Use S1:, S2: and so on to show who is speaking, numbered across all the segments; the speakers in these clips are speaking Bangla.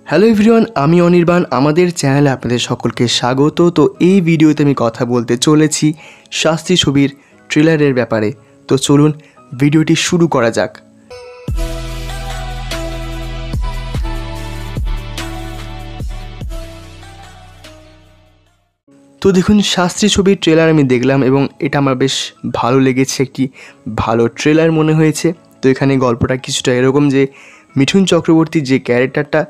S1: হ্যালো এভরিওয়ান, আমি অনির্বাণ। আমাদের চ্যানেলে আপনাদের সকলকে স্বাগত। তো এই ভিডিওতে আমি কথা বলতে চলেছি শাস্তি ছবির ট্রেলারের ব্যাপারে। তো চলুন ভিডিওটি শুরু করা যাক। তো দেখুন, শাস্ত্রী ছবির ট্রেলার আমি দেখলাম এবং এটা আমার বেশ ভালো লেগেছে, একটি ভালো ট্রেলার মনে হয়েছে। তো এখানে গল্পটা কিছুটা এরকম যে মিঠুন চক্রবর্তীর যে ক্যারেক্টারটা,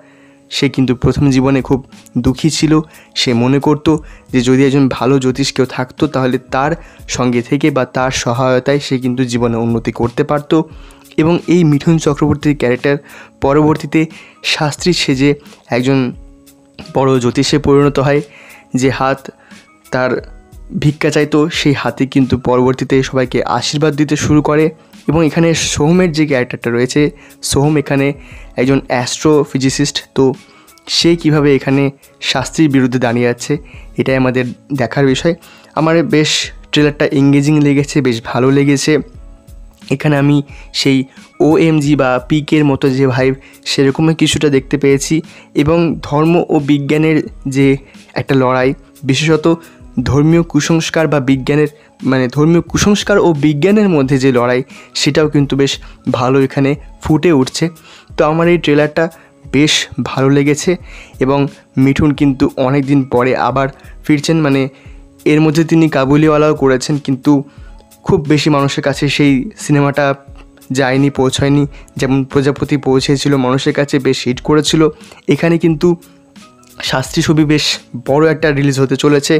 S1: সে কিন্তু প্রথম জীবনে খুব দুঃখী ছিল। সে মনে করতো যে যদি একজন ভালো জ্যোতিষ কেউ থাকতো তাহলে তার সঙ্গে থেকে বা তার সহায়তায় সে কিন্তু জীবনে উন্নতি করতে পারত। এবং এই মিঠুন চক্রবর্তীর ক্যারেক্টার পরবর্তীতে শাস্ত্রী সেজে একজন বড় জ্যোতিষে পরিণত হয়। যে হাত তার ভিক্ষা চাইতো, সেই হাতে কিন্তু পরবর্তীতে সবাইকে আশীর্বাদ দিতে শুরু করে। এবং এখানে সোহমের যে ক্যারেক্টারটা রয়েছে, সোহম এখানে একজন অ্যাস্ট্রোফিজিসিস্ট। তো সে কিভাবে এখানে শাস্ত্রীর বিরুদ্ধে দাঁড়িয়ে আছে, এটাই আমাদের দেখার বিষয়। আমার বেশ ট্রেলারটা এঙ্গেজিং লেগেছে, বেশ ভালো লেগেছে। এখানে আমি সেই OMG বা পিকের মতো যে ভাইব, সেরকমই কিছুটা দেখতে পেয়েছি। এবং ধর্ম ও বিজ্ঞানের যে একটা লড়াই, বিশেষত ধর্মীয় কুসংস্কার বা বিজ্ঞানের ধর্মীয় কুসংস্কার ও বিজ্ঞানের মধ্যে যে লড়াই, সেটাও কিন্তু বেশ ভালো এখানে ফুটে উঠছে। তো আমার এই ট্রেলারটা বেশ ভালো লেগেছে। এবং মিঠুন কিন্তু অনেক দিন পরে আবার ফিরছেন। এর মধ্যে তিনি কাবুলিওয়ালাও করেছেন, কিন্তু খুব বেশি মানুষের কাছে সেই সিনেমাটা যায়নি, পৌঁছায়নি। যেমন প্রজাপতি পৌঁছেছিল মানুষের কাছে, বেশ হিট করেছিল। এখানে কিন্তু শাস্ত্রী ছবি বেশ বড় একটা রিলিজ হতে চলেছে।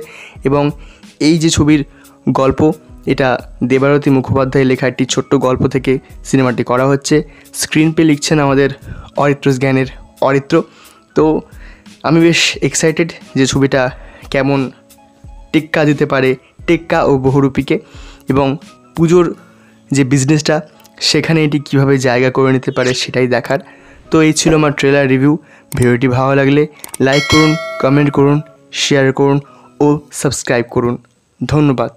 S1: এবং এই যে ছবির গল্প, এটা দেবারতী মুখোপাধ্যায় লেখা একটি ছোট্ট গল্প থেকে সিনেমাটি করা হচ্ছে। স্ক্রিন প্লে লিখছেন আমাদের অরিত্র জ্ঞানের অরিত্র। তো আমি বেশ এক্সাইটেড যে ছবিটা কেমন টেক্কা দিতে পারে টেক্কা ও বহুরূপীকে, এবং পুজোর যে বিজনেসটা, সেখানে এটি কীভাবে জায়গা করে নিতে পারে সেটাই দেখার। তো এই ছিল আমার ট্রেলার রিভিউ। ভিডিওটি ভালো লাগলে লাইক করুন, কমেন্ট করুন, শেয়ার করুন ও সাবস্ক্রাইব করুন। ধন্যবাদ।